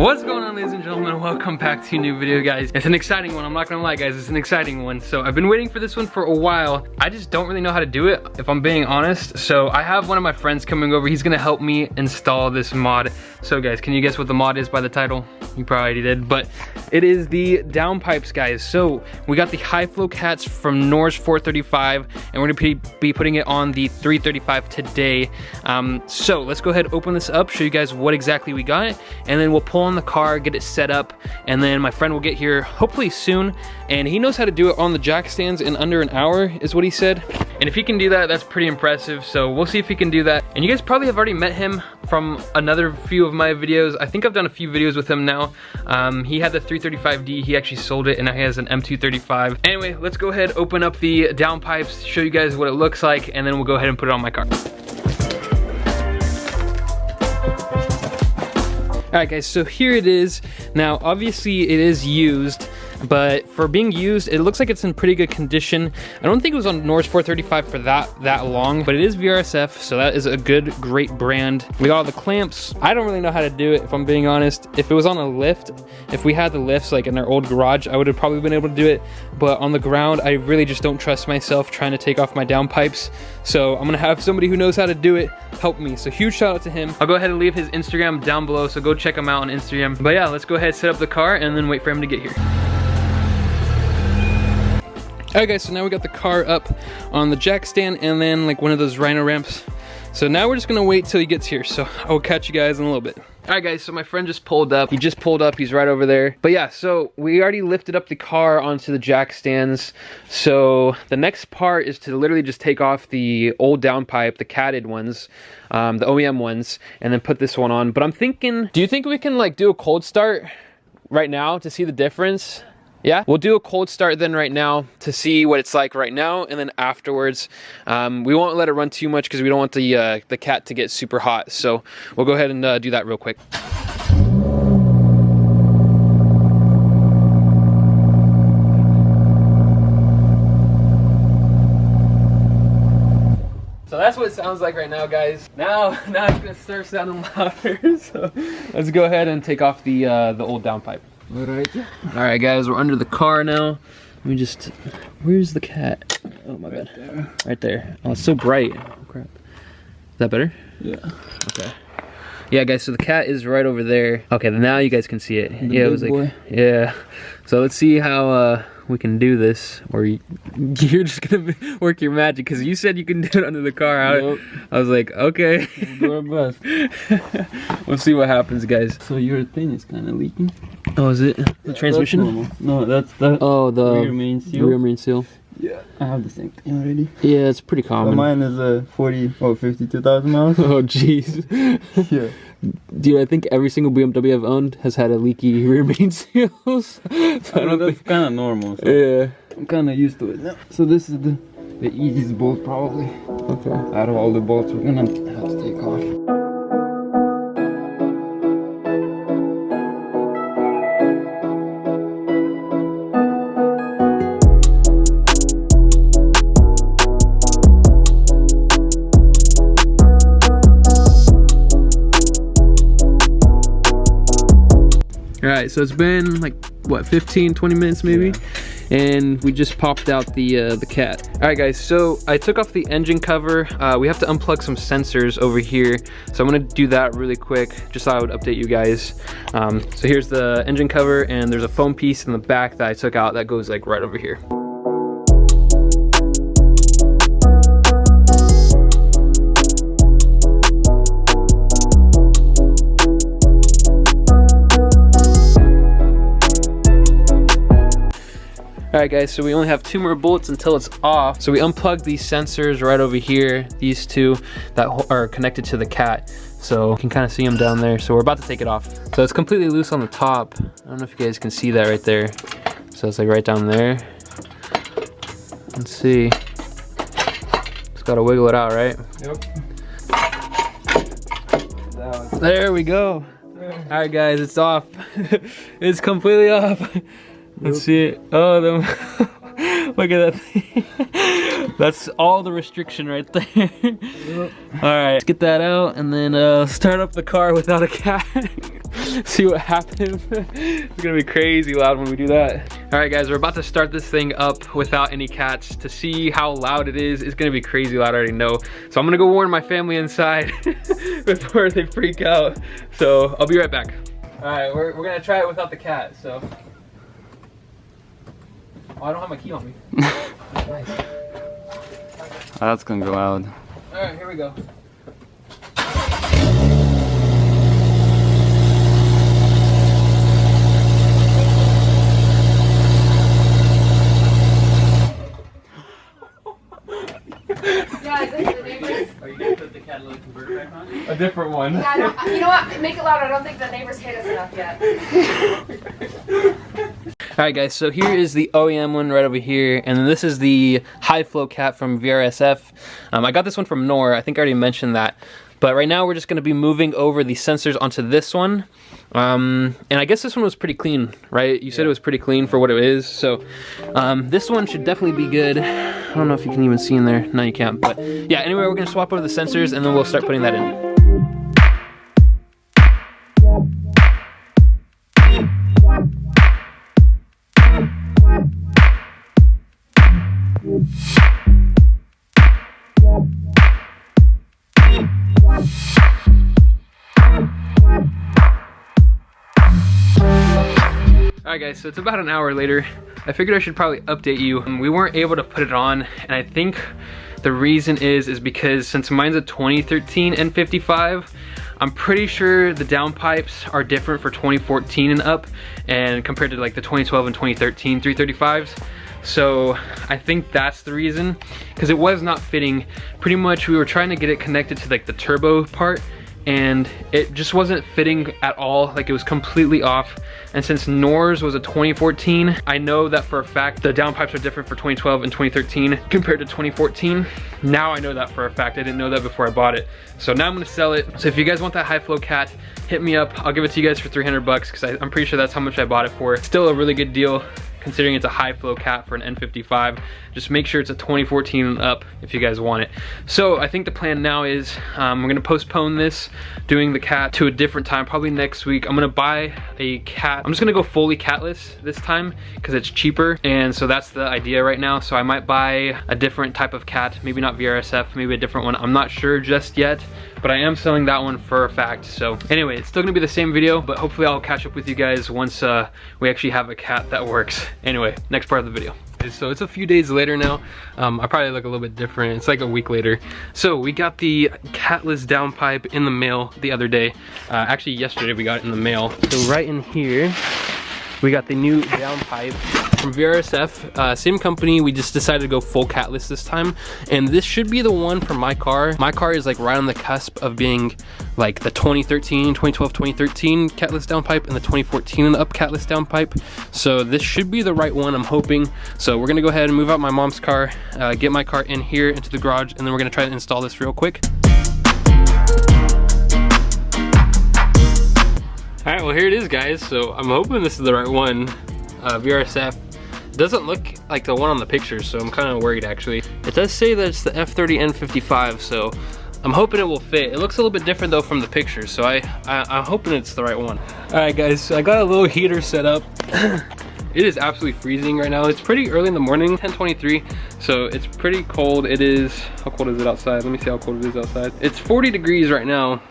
What's going on, ladies and gentlemen? Welcome back to a new video, guys. It's an exciting one. I'm not gonna lie, guys, it's an exciting one. So I've been waiting for this one for a while. I just don't really know how to do it, if I'm being honest. So I have one of my friends coming over. He's gonna help me install this mod. So guys, can you guess what the mod is by the title? You probably already did, but it is the downpipes, guys. So we got the high flow cats from Vrsf 435, and we're gonna be putting it on the 335 today. So let's go ahead, open this up, show you guys what exactly we got, and then we'll pull on the car, get it set up, and then my friend will get here hopefully soon, and he knows how to do it on the jack stands in under an hour is what he said. And if he can do that, that's pretty impressive. So we'll see if he can do that. And you guys probably have already met him from another few of my videos. I think I've done a few videos with him now. He had the 335D, he actually sold it, and now he has an M235. Anyway, let's go ahead, open up the downpipes, show you guys what it looks like, and then we'll go ahead and put it on my car. Alright guys, so here it is. Now obviously it is used, but for being used, it looks like it's in pretty good condition. I don't think it was on Vrsf 435 for that long, but it is Vrsf, so that is a great brand. We got all the clamps. I don't really know how to do it, if I'm being honest. If it was on a lift, if we had the lifts like in our old garage, I would have probably been able to do it, but on the ground, I really just don't trust myself trying to take off my downpipes. So I'm gonna have somebody who knows how to do it help me. So huge shout out to him. I'll go ahead and leave his Instagram down below, so go check him out on Instagram. But yeah, let's go ahead, set up the car, and then wait for him to get here. Alright guys, so now we got the car up on the jack stand and then like one of those rhino ramps. So now we're just gonna wait till he gets here. So I'll catch you guys in a little bit. Alright guys, so my friend just pulled up. He just pulled up, he's right over there. But yeah, so we already lifted up the car onto the jack stands. So the next part is to literally just take off the old downpipe, the catted ones, the OEM ones, and then put this one on. But I'm thinking, do you think we can like do a cold start right now to see the difference? Yeah, we'll do a cold start then right now to see what it's like right now, and then afterwards, we won't let it run too much because we don't want the cat to get super hot. So we'll go ahead and do that real quick. So that's what it sounds like right now, guys. Now it's gonna start sounding louder. So let's go ahead and take off the old downpipe. Alright guys, we're under the car now. Let me just, where's the cat? Oh my god. Right there. Oh, it's so bright. Oh crap. Is that better? Yeah. Okay. Yeah guys, so the cat is right over there. Okay, now you guys can see it. Yeah, it was like, yeah. So let's see how we can do this, or you're just gonna work your magic, because you said you can do it under the car. I was like, okay. We'll do our best. We'll see what happens, guys. So your thing is kind of leaking. Oh, is it? The transmission? No, that's the rear main seal. Rear main seal. Yeah, I have the same thing already. Yeah, it's pretty common. So mine is a 52,000 miles. Oh, jeez. Yeah. Dude, I think every single BMW I've owned has had a leaky rear main seals. So I don't that's kind of normal. So yeah. I'm kind of used to it now. So this is the easiest bolt probably. Okay. Out of all the bolts we're gonna have to take off. Alright, so it's been like, what, 15-20 minutes maybe? Yeah. And we just popped out the cat. Alright guys, so I took off the engine cover. We have to unplug some sensors over here. So I'm gonna do that really quick, just thought I would update you guys. So here's the engine cover, and there's a foam piece in the back that I took out that goes like right over here. Alright guys, so we only have 2 more bullets until it's off. So we unplugged these sensors right over here, these two that are connected to the cat. So you can kind of see them down there. So we're about to take it off. So it's completely loose on the top. I don't know if you guys can see that right there. So it's like right down there. Let's see. Just gotta wiggle it out, right? Yep. There we go. Alright guys, it's off. It's completely off. Let's see it. Oh, look at that thing. That's all the restriction right there. Yep. All right, let's get that out and then start up the car without a cat. see what happens. It's gonna be crazy loud when we do that. All right guys, we're about to start this thing up without any cats to see how loud it is. It's gonna be crazy loud, I already know. So I'm gonna go warn my family inside before they freak out. So I'll be right back. All right, we're gonna try it without the cat, so. Oh, I don't have my key on me. Nice. That's gonna go loud. All right, here we go. Are you gonna put the catalytic converter back on? A different one. Yeah, you know what? Make it louder. I don't think the neighbors hate us enough yet. Alright guys, so here is the OEM one right over here, and then this is the high flow cat from Vrsf. I got this one from Nor, I think I already mentioned that. But right now we're just going to be moving over the sensors onto this one. And I guess this one was pretty clean, right? You said it was pretty clean for what it is. So this one should definitely be good. I don't know if you can even see in there. No, you can't. But yeah, anyway, we're going to swap over the sensors and then we'll start putting that in. Alright guys, so it's about an hour later. I figured I should probably update you. We weren't able to put it on, and I think the reason is because since mine's a 2013 N55, I'm pretty sure the downpipes are different for 2014 and up, and compared to like the 2012 and 2013 335s. So I think that's the reason, because it was not fitting. Pretty much we were trying to get it connected to like the turbo part, and it just wasn't fitting at all. Like it was completely off. And since Nor's was a 2014, I know that for a fact the downpipes are different for 2012 and 2013 compared to 2014. Now I know that for a fact. I didn't know that before I bought it. So now I'm gonna sell it. So if you guys want that high flow cat, hit me up. I'll give it to you guys for 300 bucks because I'm pretty sure that's how much I bought it for. Still a really good deal considering it's a high flow cat for an N55. Just make sure it's a 2014 and up if you guys want it. So I think the plan now is we're gonna postpone this, doing the cat to a different time, probably next week. I'm gonna buy a cat. I'm just gonna go fully catless this time because it's cheaper, and so that's the idea right now. So I might buy a different type of cat, maybe not Vrsf, maybe a different one. I'm not sure just yet, but I am selling that one for a fact. So anyway, it's still gonna be the same video, but hopefully I'll catch up with you guys once we actually have a cat that works. Anyway, next part of the video. So it's a few days later now. I probably look a little bit different. It's like a week later. So we got the Catless downpipe in the mail the other day. Actually yesterday we got it in the mail. So right in here, we got the new downpipe from Vrsf, same company. We just decided to go full catless this time, and this should be the one for my car. My car is like right on the cusp of being like the 2012, 2013 catless downpipe and the 2014 and up catless downpipe. So this should be the right one, I'm hoping. So we're gonna go ahead and move out my mom's car, get my car in here into the garage, and then we're gonna try to install this real quick. All right, well here it is guys. So I'm hoping this is the right one. Vrsf. Doesn't look like the one on the picture, so I'm kind of worried actually. It does say that it's the F30 N55, so I'm hoping it will fit. It looks a little bit different though from the picture, so I'm hoping it's the right one. All right guys, so I got a little heater set up. It is absolutely freezing right now. It's pretty early in the morning, 10:23, so it's pretty cold. It is, how cold is it outside? Let me see how cold it is outside. It's 40 degrees right now,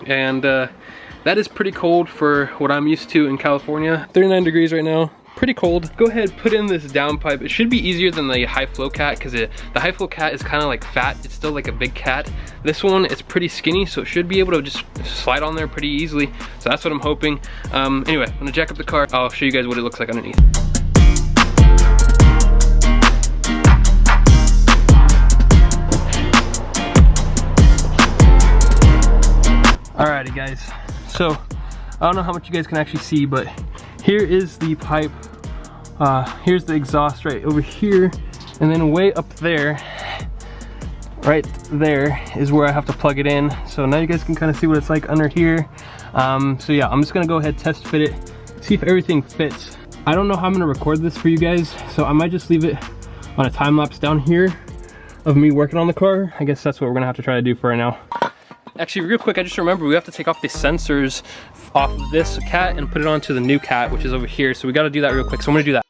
and that is pretty cold for what I'm used to in California. 39 degrees right now. Pretty cold. Go ahead, put in this downpipe. It should be easier than the high flow cat because the high flow cat is kind of like fat. It's still like a big cat. This one is pretty skinny, so it should be able to just slide on there pretty easily. So that's what I'm hoping. Anyway, I'm gonna jack up the car. I'll show you guys what it looks like underneath. Alrighty guys, so I don't know how much you guys can actually see, but here is the pipe. Here's the exhaust right over here, and then way up there, right there is where I have to plug it in. So now you guys can kind of see what it's like under here. So yeah, I'm just gonna go ahead, test fit it, see if everything fits. I don't know how I'm gonna record this for you guys, so I might just leave it on a time lapse down here of me working on the car. I guess that's what we're gonna have to try to do for right now. Actually, real quick, I just remember we have to take off the sensors off of this cat and put it onto the new cat, which is over here. So we got to do that real quick. So I'm gonna do that.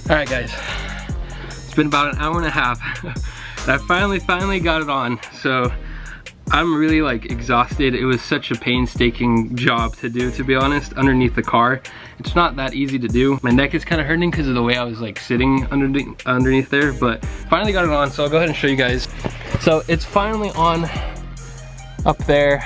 Alright guys, it's been about an hour and a half. I finally got it on, so I'm really like exhausted. It was such a painstaking job to do, to be honest, underneath the car. It's not that easy to do. My neck is kind of hurting because of the way I was like sitting underneath there, but finally got it on, so I'll go ahead and show you guys. So it's finally on up there.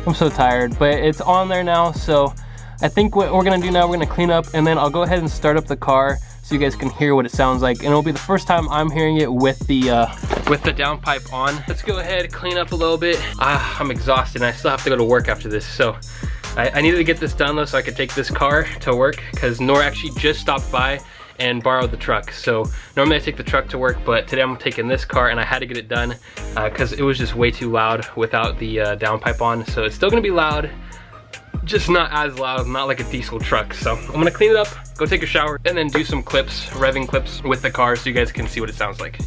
I'm so tired, but it's on there now, so I think what we're gonna do now, we're gonna clean up and then I'll go ahead and start up the car so you guys can hear what it sounds like. And it'll be the first time I'm hearing it with the downpipe on. Let's go ahead, clean up a little bit. I'm exhausted and I still have to go to work after this. So I needed to get this done though so I could take this car to work because Nora actually just stopped by and borrowed the truck. So normally I take the truck to work, but today I'm taking this car and I had to get it done because it was just way too loud without the downpipe on. So it's still gonna be loud, just not as loud, not like a diesel truck. So I'm gonna clean it up, go take a shower, and then do some clips, revving clips with the car so you guys can see what it sounds like.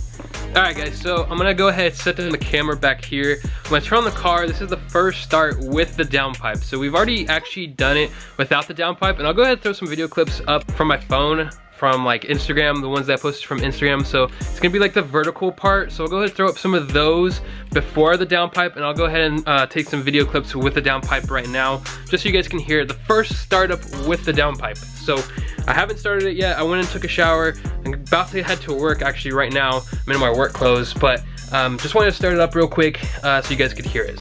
All right guys, so I'm gonna go ahead, set the camera back here. I'm gonna turn on the car. This is the first start with the downpipe. So we've already actually done it without the downpipe, and I'll go ahead and throw some video clips up from my phone, from like Instagram, the ones that I posted from Instagram. So it's gonna be like the vertical part. So I'll go ahead and throw up some of those before the downpipe, and I'll go ahead and take some video clips with the downpipe right now, just so you guys can hear the first startup with the downpipe. So I haven't started it yet. I went and took a shower. I'm about to head to work actually right now. I'm in my work clothes, but just wanted to start it up real quick so you guys could hear it.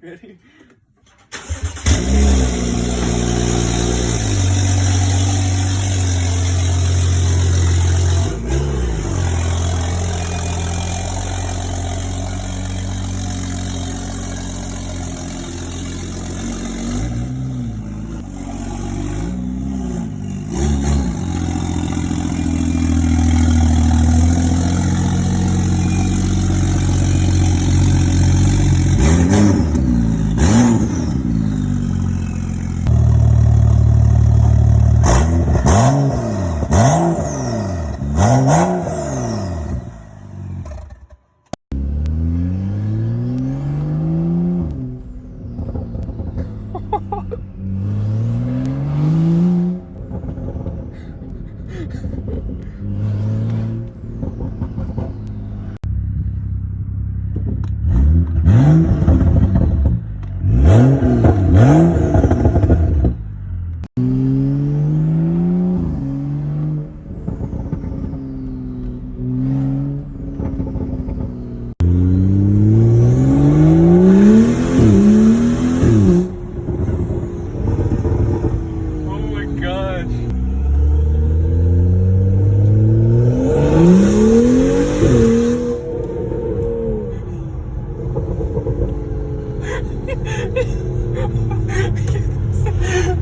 Ready?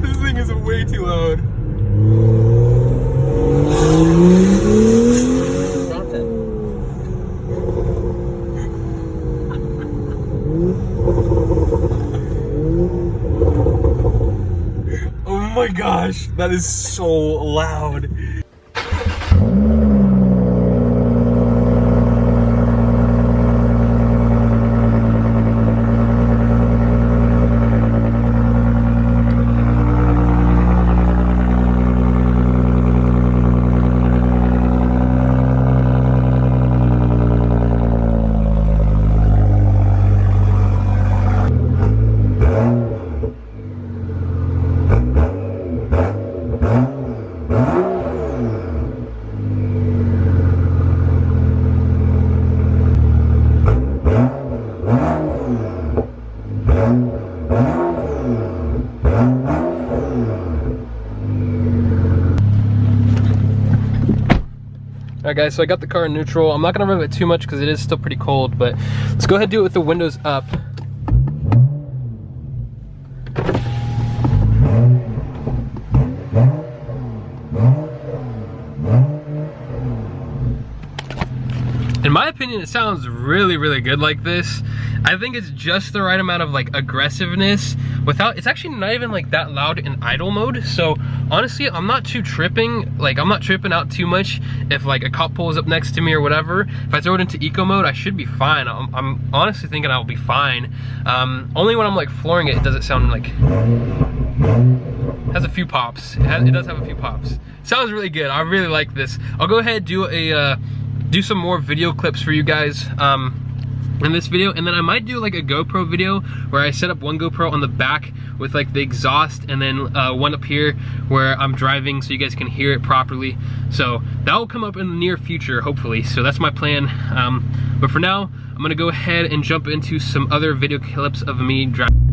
This thing is way too loud. Oh my gosh, that is so loud. Alright Alright guys, so I got the car in neutral. I'm not gonna rev it too much because it is still pretty cold, but let's go ahead and do it with the windows up. In my opinion, it sounds really, really good like this. I think it's just the right amount of like aggressiveness without, it's actually not even like that loud in idle mode. So honestly, I'm not too tripping. Like I'm not tripping out too much if like a cop pulls up next to me or whatever. If I throw it into eco mode, I should be fine. I'm honestly thinking I'll be fine. Only when I'm like flooring it, does it sound like, it has a few pops. It does have a few pops. Sounds really good. I really like this. I'll go ahead and do some more video clips for you guys in this video, and then I might do like a GoPro video where I set up one GoPro on the back with like the exhaust, and then one up here where I'm driving so you guys can hear it properly. So that will come up in the near future, hopefully. So that's my plan. But for now, I'm gonna go ahead and jump into some other video clips of me driving.